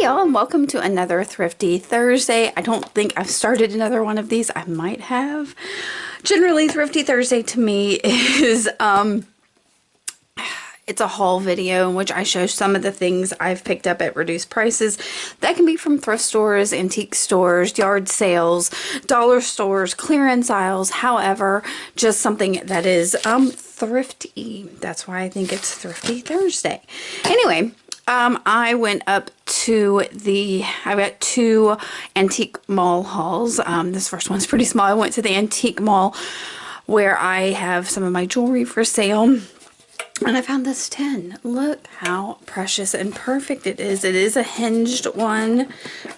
y'all, and welcome to another Thrifty Thursday. I don't think I've started another one of these. I might have. Generally, Thrifty Thursday to me is it's a haul video in which I show some of the things I've picked up at reduced prices. That can be from thrift stores, antique stores, yard sales, dollar stores, clearance aisles, however, just something that is thrifty. That's why I think it's Thrifty Thursday. Anyway, I went up to I got two antique mall hauls. This first one's pretty small. I went to the antique mall where I have some of my jewelry for sale. And I found this tin. Look how precious and perfect it is. It is a hinged one.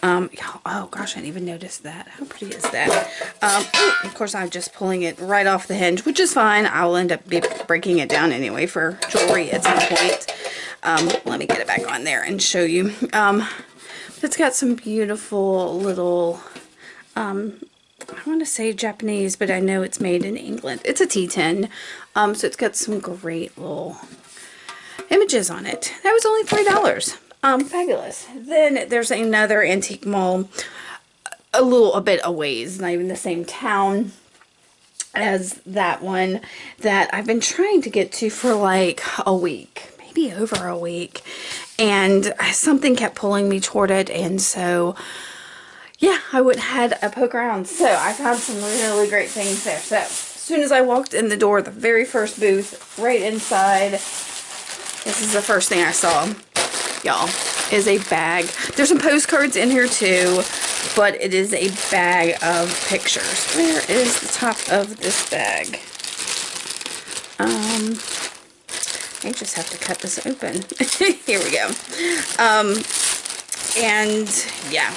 Oh gosh, I didn't even notice that. How pretty is that? Of course, I'm just pulling it right off the hinge, which is fine. I'll end up breaking it down anyway for jewelry at some point. Let me get it back on there and show you. It's got some beautiful little, I want to say Japanese, but I know it's made in England. It's a tea tin. So it's got some great little images on it. That was only $3. Fabulous. Then there's another antique mall a bit a ways, not even the same town as that one, that I've been trying to get to for like a week, maybe over a week, and something kept pulling me toward it, and so yeah, I went ahead and poke around. So I found some really great things there. So as soon as I walked in the door, the very first booth, right inside, this is the first thing I saw, y'all, is a bag. There's some postcards in here too, but it is a bag of pictures. Where is the top of this bag? I just have to cut this open. Here we go. And yeah.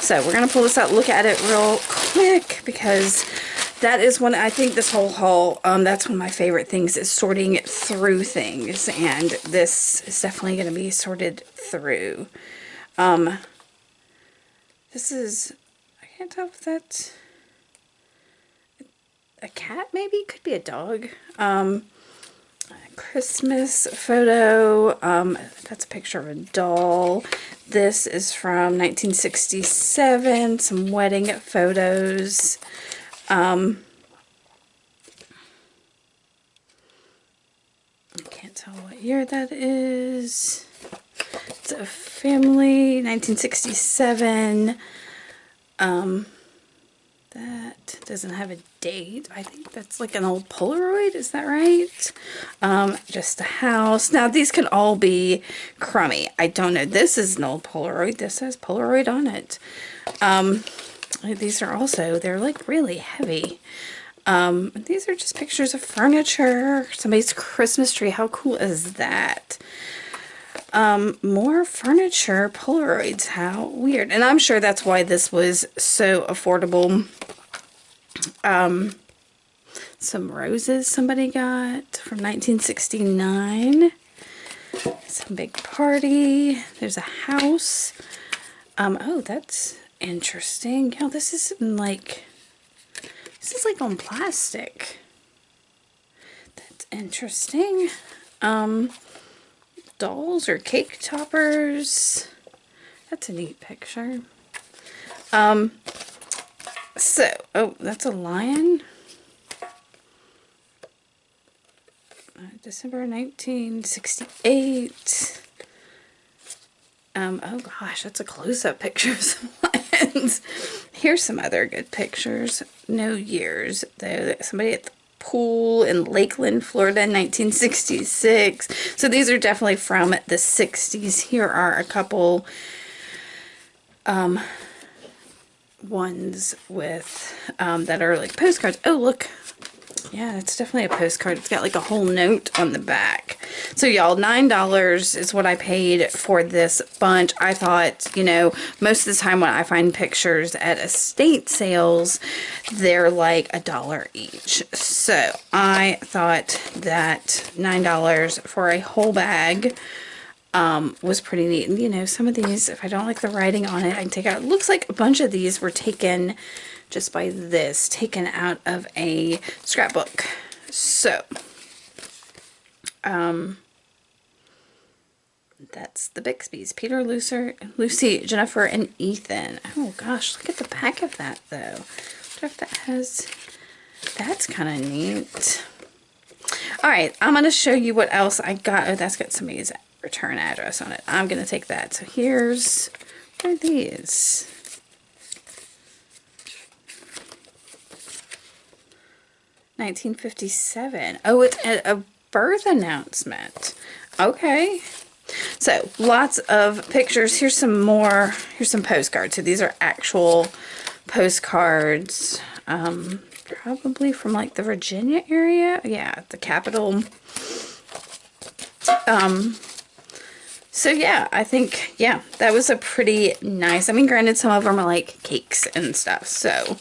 So we're going to pull this out, look at it real quick, because that is one, I think this whole haul, that's one of my favorite things, is sorting through things, and this is definitely going to be sorted through. This is, I can't tell if that's a cat, maybe? Could be a dog. Christmas photo, that's a picture of a doll. This is from 1967, some wedding photos. I can't tell what year that is. It's a family, 1967. That doesn't have a date. I think that's like an old Polaroid, is that right? Just a house. Now these could all be crummy. I don't know. This is an old Polaroid. This has Polaroid on it. These are also, they're like really heavy. These are just pictures of furniture. Somebody's Christmas tree. How cool is that? More furniture Polaroids. How weird. And I'm sure that's why this was so affordable. Some roses somebody got from 1969. Some big party. There's a house. Oh, that's interesting. Yeah, this is like on plastic. That's interesting. Dolls or cake toppers. That's a neat picture. So, oh, that's a lion. December 1968. Oh gosh, that's a close-up picture of some lions. Here's some other good pictures. No years, though. Somebody at the pool in Lakeland, Florida, 1966. So these are definitely from the 60s. Here are a couple ones with that are like postcards. Oh, look. Yeah, it's definitely a postcard. It's got like a whole note on the back. So y'all, $9 is what I paid for this bunch. I thought, you know, most of the time when I find pictures at estate sales, they're like $1 each. So I thought that $9 for a whole bag was pretty neat. And you know, some of these, if I don't like the writing on it, I can take out. It looks like a bunch of these were taken just by this, taken out of a scrapbook. So That's the Bixby's. Peter, Lucy, Jennifer, and Ethan. Oh gosh, look at the back of that though. I wonder if that has... That's kind of neat. Alright, I'm going to show you what else I got. Oh, that's got somebody's return address on it. I'm going to take that. So here's... What are these? $1957. Oh, it's a birth announcement. Okay. So, lots of pictures. Here's some more. Here's some postcards. So, these are actual postcards. Probably from, like, the Virginia area. Yeah, the capital. So, yeah, I think, yeah, that was a pretty nice. I mean, granted, some of them are, like, cakes and stuff. So,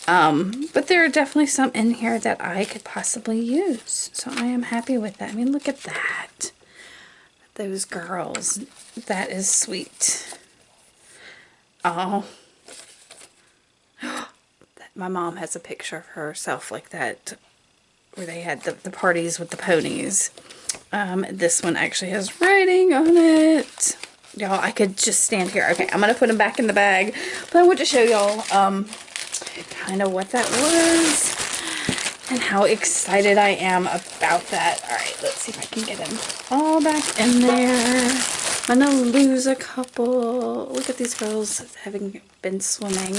but there are definitely some in here that I could possibly use. So, I am happy with that. I mean, look at that. Those girls. That is sweet. Oh. My mom has a picture of herself like that, where they had the parties with the ponies. This one actually has writing on it. Y'all, I could just stand here. Okay, I'm going to put them back in the bag. But I want to show y'all kind of what that was and how excited I am about that. Alright, let's see if I can get them all back in there. I'm going to lose a couple. Look at these girls having been swimming.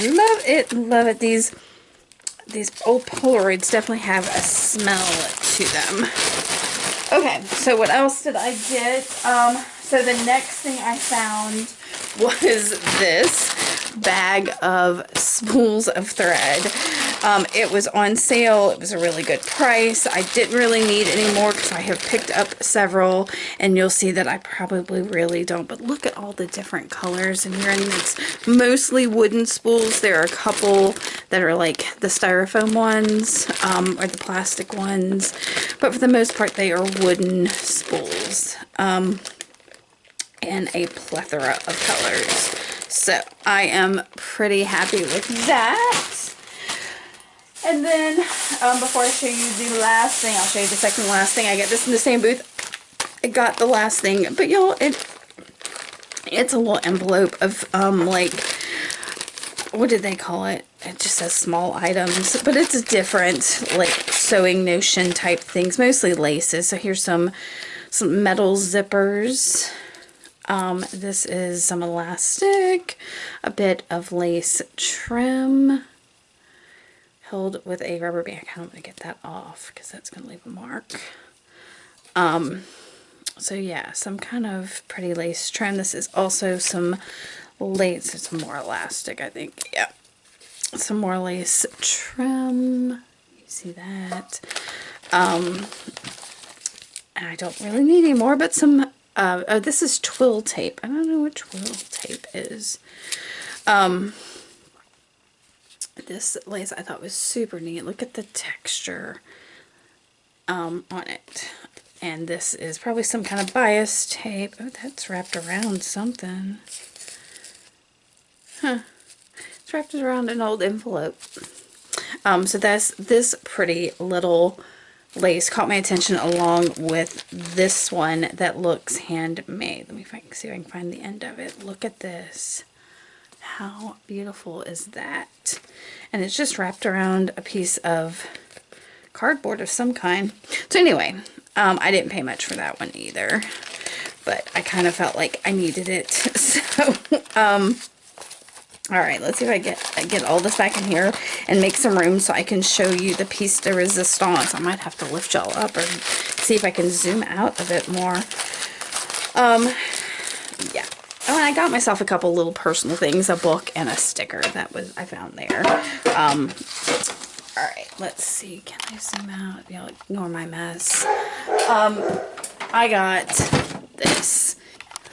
Love it, love it. These old Polaroids definitely have a smell to them. Okay, so what else did I get? So the next thing I found was this bag of spools of thread. It was on sale. It was a really good price. I didn't really need any more because I have picked up several, and you'll see that I probably really don't. But look at all the different colors in here. I mean, it's mostly wooden spools. There are a couple that are like the styrofoam ones or the plastic ones, but for the most part they are wooden spools, and a plethora of colors. So I am pretty happy with that. And then before I show you the last thing, I'll show you the second last thing. I get this in the same booth. I got the last thing, but y'all, it's a little envelope of like, what did they call it? It just says small items, but it's different, like sewing notion type things, mostly laces. So here's some metal zippers. This is some elastic, a bit of lace trim, held with a rubber band. I'm going to get that off because that's going to leave a mark. So yeah, some kind of pretty lace trim. This is also some lace. It's more elastic, I think. Yeah. Some more lace trim. You see that. And I don't really need any more, but some, oh, this is twill tape. I don't know what twill tape is. This lace I thought was super neat. Look at the texture on it. And this is probably some kind of bias tape. Oh, that's wrapped around something. Huh. It's wrapped around an old envelope. So this pretty little lace caught my attention along with this one that looks handmade. Let me see if I can find the end of it. Look at this. How beautiful is that? And it's just wrapped around a piece of cardboard of some kind. So anyway, I didn't pay much for that one either, but I kind of felt like I needed it. So, all right, let's see if I get all this back in here and make some room so I can show you the piece de resistance. I might have to lift y'all up or see if I can zoom out a bit more. Yeah. Oh, and I got myself a couple little personal things, a book and a sticker I found there. All right, let's see. Can I zoom out? Y'all ignore my mess. I got this.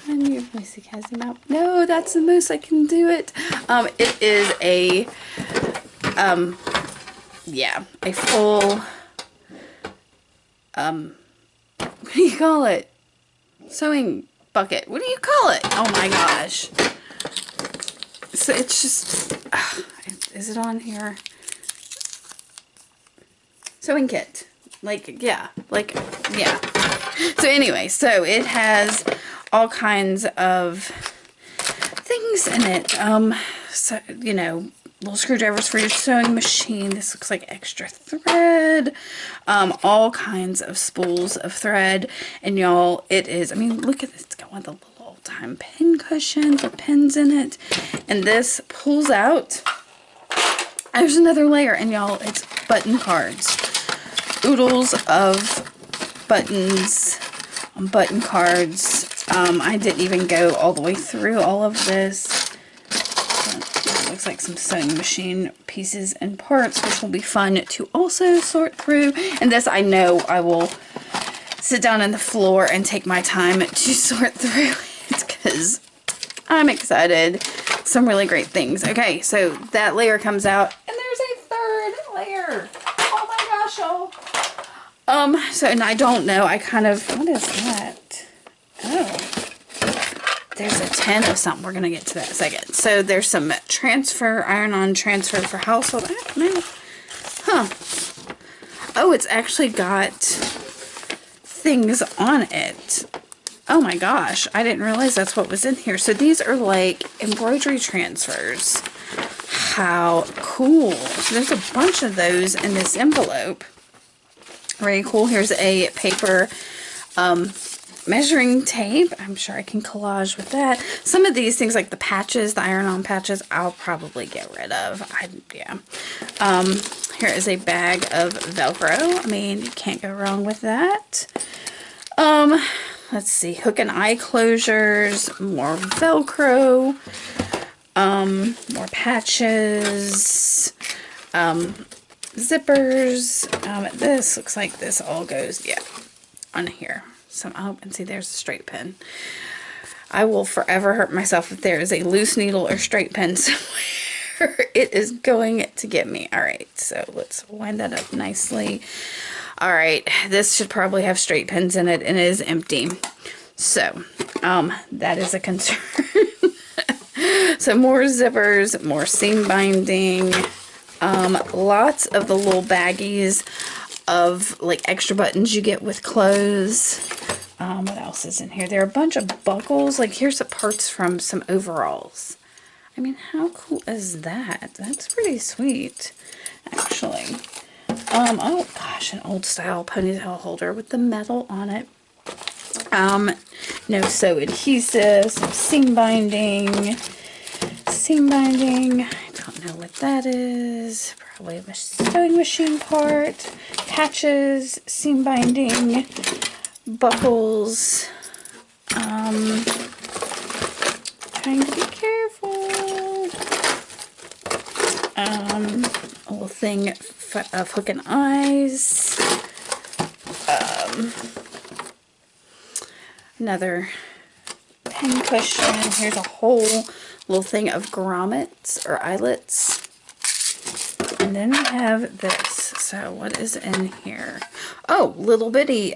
Let me see, can I zoom out? No, that's the most I can do it. It is a, yeah, a full, what do you call it? Sewing bucket. What do you call it? Oh my gosh. So it's just, is it on here? Sewing kit. Like, yeah. Like, yeah. So anyway, so it has all kinds of things in it. So, you know, little screwdrivers for your sewing machine. This looks like extra thread. All kinds of spools of thread. And y'all, it is, I mean, look at this. It's got one of the little old-time pin cushions with pins in it. And this pulls out. There's another layer. And y'all, it's button cards. Oodles of buttons on button cards. I didn't even go all the way through all of this. It looks like some sewing machine pieces and parts, which will be fun to also sort through. And this, I know I will sit down on the floor and take my time to sort through it because I'm excited. Some really great things. Okay, so that layer comes out, and there's a third layer. Oh my gosh, y'all. So, and I don't know, I kind of, what is that? Oh, there's a tin of something. We're going to get to that in a second. So, there's some transfer, iron-on transfer for household. I don't know. Huh. Oh, it's actually got things on it. Oh my gosh, I didn't realize that's what was in here. So, these are like embroidery transfers. How cool. So, there's a bunch of those in this envelope. Very cool. Here's a paper measuring tape. I'm sure I can collage with that. Some of these things like the patches, the iron-on patches, I'll probably get rid of. Yeah. Here is a bag of Velcro. I mean, you can't go wrong with that. Let's see. Hook and eye closures. More Velcro. More patches. Zippers. This looks like this all goes, yeah, on here. So, oh, and see, there's a straight pin. I will forever hurt myself if there is a loose needle or straight pin somewhere. It is going to get me. All right, so let's wind that up nicely. All right, this should probably have straight pins in it, and it is empty. So, that is a concern. So, more zippers, more seam binding. Lots of the little baggies of like extra buttons you get with clothes. What else is in here? There are a bunch of buckles. Like here's the parts from some overalls. I mean, how cool is that? That's pretty sweet, actually. Oh gosh, an old style ponytail holder with the metal on it. No sew adhesive, some seam binding. I don't know what that is. Probably a sewing machine part. Patches, seam binding, buckles. Trying to be careful. A little thing of hook and eyes. Another pen cushion. Here's a whole little thing of grommets or eyelets. And then we have this. So what is in here? Oh, little bitty.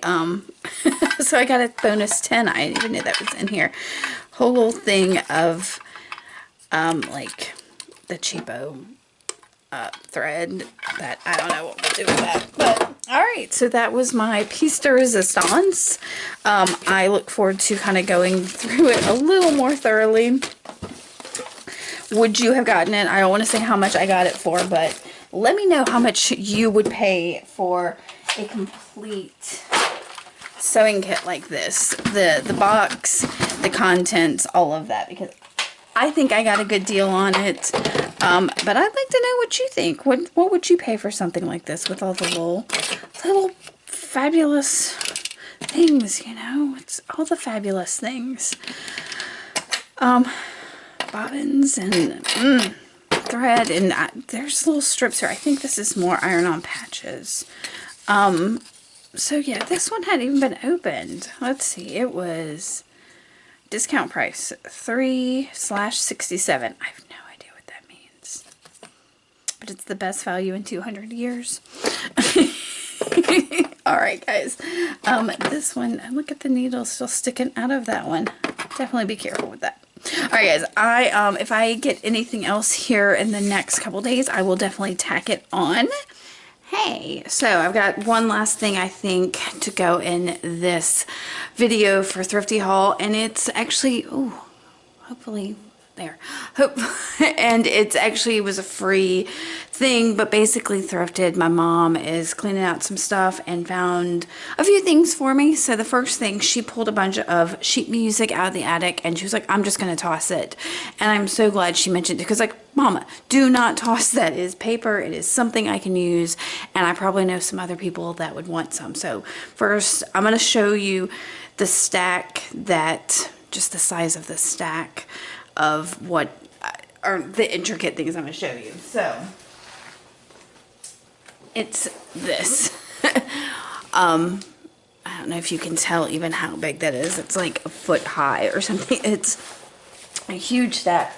So I got a bonus 10. I didn't even know that was in here. Whole little thing of like the cheapo thread that I don't know what we'll do with that. But alright, so that was my piece de resistance. I look forward to kind of going through it a little more thoroughly. Would you have gotten it? I don't want to say how much I got it for, but let me know how much you would pay for a complete sewing kit like this. The box, the contents, all of that, because I think I got a good deal on it. But I'd like to know what you think. What would you pay for something like this with all the little fabulous things, you know? It's all the fabulous things. Bobbins and thread, and there's little strips here. I think this is more iron-on patches. So yeah, this one hadn't even been opened. Let's see, it was discount price $3/67. I have no idea what that means, but it's the best value in 200 years. All right, guys. This one, look at the needle still sticking out of that one. Definitely be careful with that. Alright guys, if I get anything else here in the next couple days, I will definitely tack it on. Hey, so I've got one last thing I think to go in this video for Thrifty haul, and it's actually, oh, hopefully there. Hope, and it's actually was a free thing, but basically thrifted. My mom is cleaning out some stuff and found a few things for me. So the first thing, she pulled a bunch of sheet music out of the attic, and she was like, I'm just going to toss it. And I'm so glad she mentioned it, because like, Mama, do not toss that. It is paper. It is something I can use, and I probably know some other people that would want some. So first, I'm going to show you the stack that, just the size of the stack of what are the intricate things I'm going to show you. So it's this. I don't know if you can tell even how big that is. It's like a foot high or something. It's a huge stack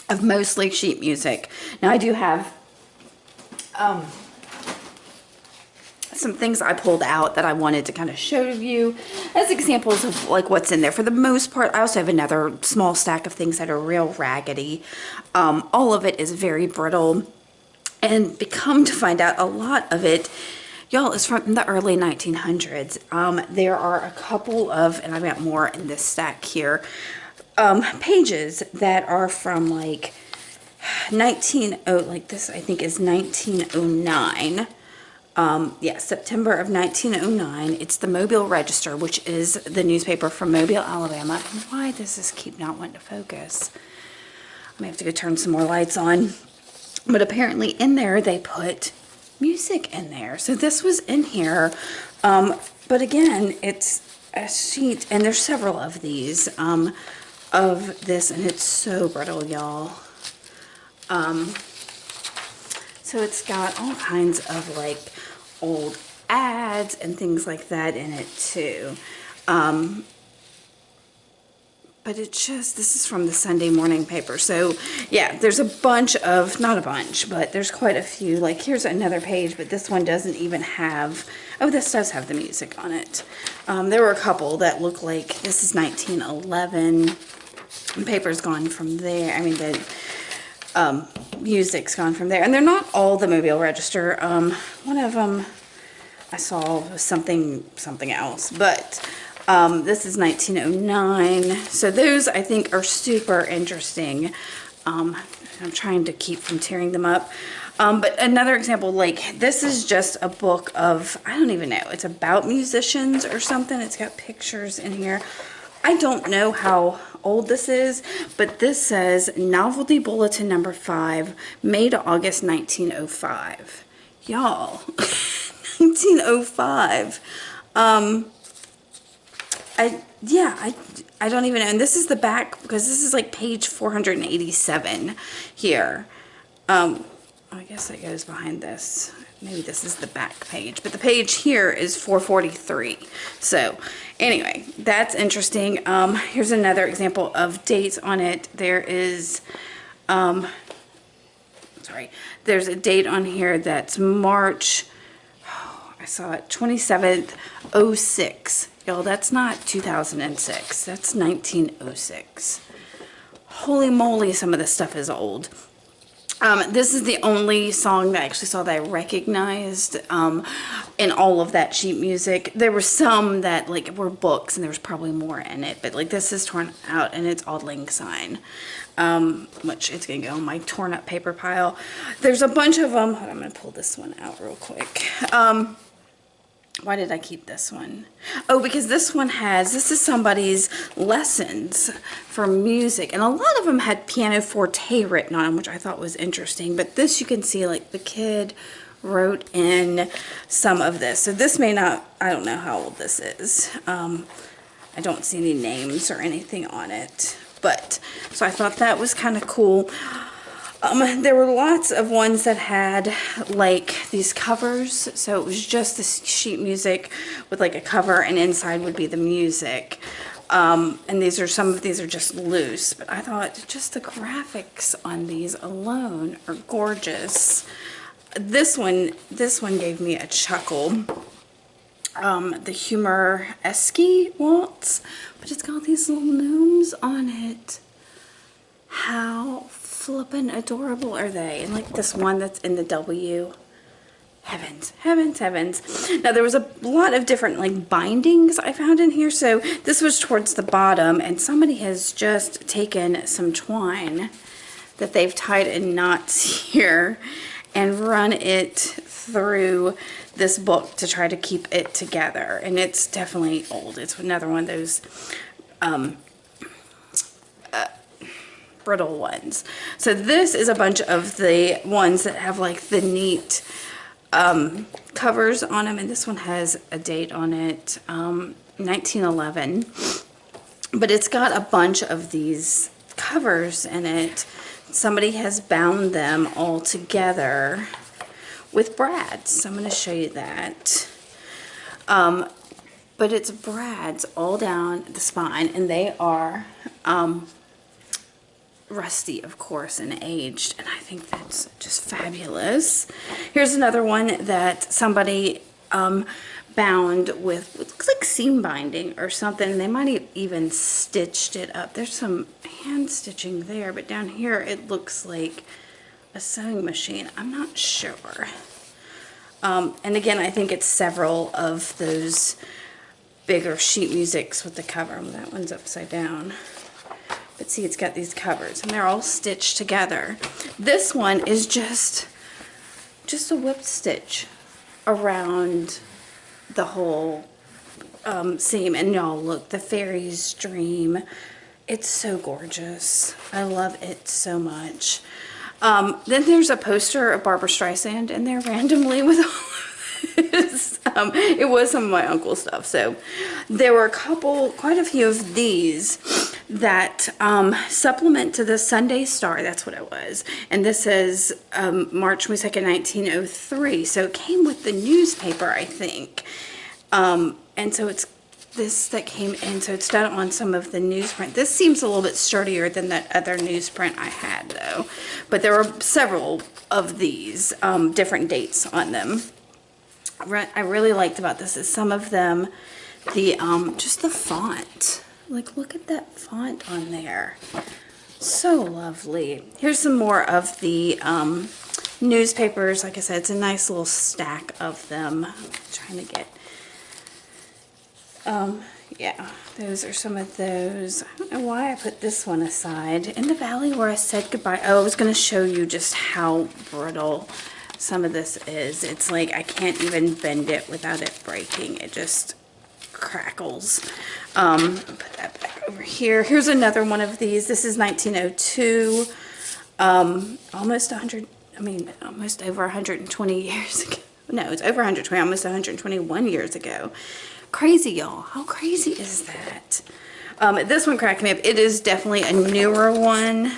of mostly sheet music. Now I do have some things I pulled out that I wanted to kind of show you as examples of like what's in there. For the most part, I also have another small stack of things that are real raggedy. All of it is very brittle, and come to find out, a lot of it, y'all, is from the early 1900s. There are a couple of, and I've got more in this stack here, pages that are from like like this I think is 1909. Yeah, September of 1909. It's the Mobile Register, which is the newspaper from Mobile, Alabama. And why does this keep not wanting to focus? I may have to go turn some more lights on. But apparently in there they put music in there. So this was in here. But again, it's a sheet, and there's several of these of this, and it's so brittle, y'all. So it's got all kinds of like old ads and things like that in it too. But it's just, this is from the Sunday morning paper. So yeah, there's a bunch of, not a bunch, but there's quite a few. Like here's another page, but this one doesn't even have, oh, this does have the music on it. There were a couple that look like, this is 1911. The paper's gone from there. I mean, the music's gone from there, and they're not all the Mobile Register. One of them I saw was something else, but this is 1909. So those I think are super interesting. I'm trying to keep from tearing them up. But another example, like this is just a book of, I don't even know, it's about musicians or something. It's got pictures in here. I don't know how old this is, but this says Novelty Bulletin number 5, May to August 1905. Y'all, 1905. I don't even know. And this is the back, because this is like page 487 here. I guess it goes behind this. Maybe this is the back page, but the page here is 443. So anyway, that's interesting. Here's another example of dates on it. There is, there's a date on here that's March, I saw it, 27th, 06. Y'all, that's not 2006. That's 1906. Holy moly, some of this stuff is old. This is the only song that I actually saw that I recognized in all of that sheet music. There were some that like were books, and there was probably more in it, but like this is torn out, and it's Auld Lang Syne, which it's gonna go on my torn up paper pile. There's a bunch of them. Hold on, I'm gonna pull this one out real quick. Why did I keep this one? Oh, because this one has, this is somebody's lessons for music, and a lot of them had pianoforte written on them, which I thought was interesting. But this, you can see like the kid wrote in some of this. So this may not, I don't know how old this is. I don't see any names or anything on it. But, so I thought that was kind of cool. There were lots of ones that had like these covers, so it was just this sheet music with like a cover, and inside would be the music. And these are, some of these are just loose, but I thought just the graphics on these alone are gorgeous. This one gave me a chuckle. The Humor-esque waltz, but it's got these little gnomes on it. How flippin' adorable are they? And like this one that's in the W. Heavens, heavens, heavens. Now there was a lot of different like bindings I found in here. So this was towards the bottom, and somebody has just taken some twine that they've tied in knots here and run it through this book to try to keep it together. And it's definitely old. It's another one of those brittle ones. So this is a bunch of the ones that have like the neat covers on them, and this one has a date on it, 1911, but it's got a bunch of these covers in it. Somebody has bound them all together with brads, so I'm going to show you that. But it's brads all down the spine, and they are rusty, of course, and aged, and I think that's just fabulous. Here's another one that somebody bound with, looks like seam binding or something. They might have even stitched it up. There's some hand stitching there, but down here it looks like a sewing machine. I'm not sure. And again, I think it's several of those bigger sheet musics with the cover. That one's upside down. But see, it's got these covers, and they're all stitched together. This one is just a whip stitch around the whole seam. And y'all, look, the fairy's dream. It's so gorgeous. I love it so much. Then there's a poster of Barbara Streisand in there randomly with all of this. It was some of my uncle's stuff. So there were quite a few of these that supplement to the Sunday Star. That's what it was. And this is March 22nd, 1903. So it came with the newspaper, I think. And so it's this that came in. So it's done on some of the newsprint. This seems a little bit sturdier than that other newsprint I had, though. But there were several of these different dates on them. I really liked about this is some of them, just the font. Like, look at that font on there. So lovely. Here's some more of the newspapers. Like I said, it's a nice little stack of them. I'm trying to get, yeah, those are some of those. I don't know why I put this one aside. In the Valley Where I Said Goodbye. Oh, I was going to show you just how brittle some of this is. It's like I can't even bend it without it breaking. It just crackles. Put that back over here. Here's another one of these. This is 1902. Almost 100, I mean, almost over 120 years ago. No, it's over 120, almost 121 years ago. Crazy, y'all. How crazy is that? This one cracked me up. It is definitely a newer one.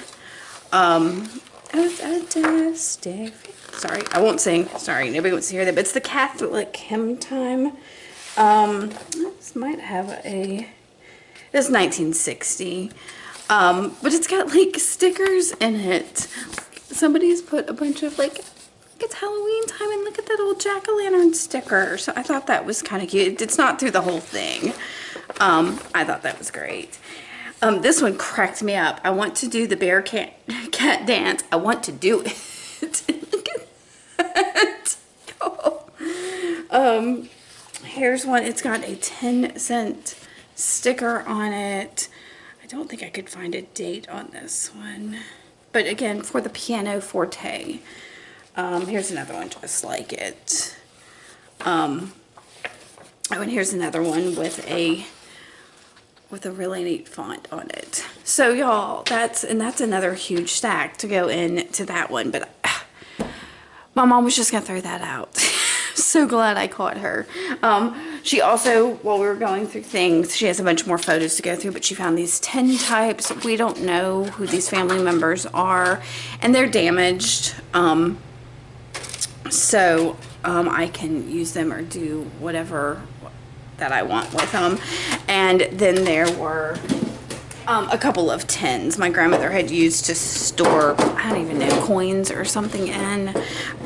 Sorry, I won't sing. Sorry, nobody wants to hear that. But it's the Catholic Hymn Time. This might have a, this is 1960. But it's got like stickers in it. Somebody's put a bunch of like, it's Halloween time and look at that old jack-o'-lantern sticker. So I thought that was kind of cute. It's not through the whole thing. I thought that was great. This one cracked me up. I want to do the bear cat dance. I want to do it. Look at that. Oh. Here's one. It's got a 10-cent sticker on it. I don't think I could find a date on this one. But again, for the pianoforte. Here's another one just like it. Oh, and here's another one with a really neat font on it. So y'all, that's another huge stack to go into that one. But my mom was just gonna throw that out. So glad I caught her. She also, while we were going through things, she has a bunch more photos to go through, but she found these tintypes. We don't know who these family members are, and they're damaged. So I can use them or do whatever that I want with them. And then there were a couple of tins my grandmother had used to store, I don't even know, coins or something in.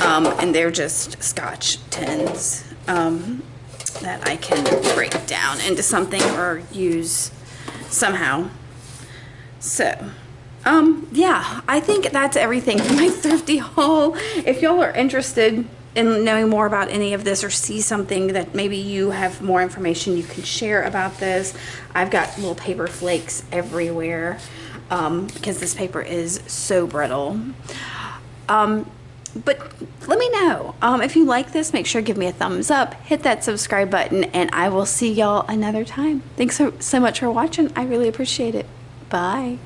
And they're just Scotch tins that I can break down into something or use somehow. So yeah, I think that's everything in my thrifty haul. If y'all are interested in knowing more about any of this, or see something that maybe you have more information you can share about this. I've got little paper flakes everywhere because this paper is so brittle. But let me know if you like this. Make sure to give me a thumbs up, hit that subscribe button, and I will see y'all another time. Thanks so much for watching. I really appreciate it. Bye.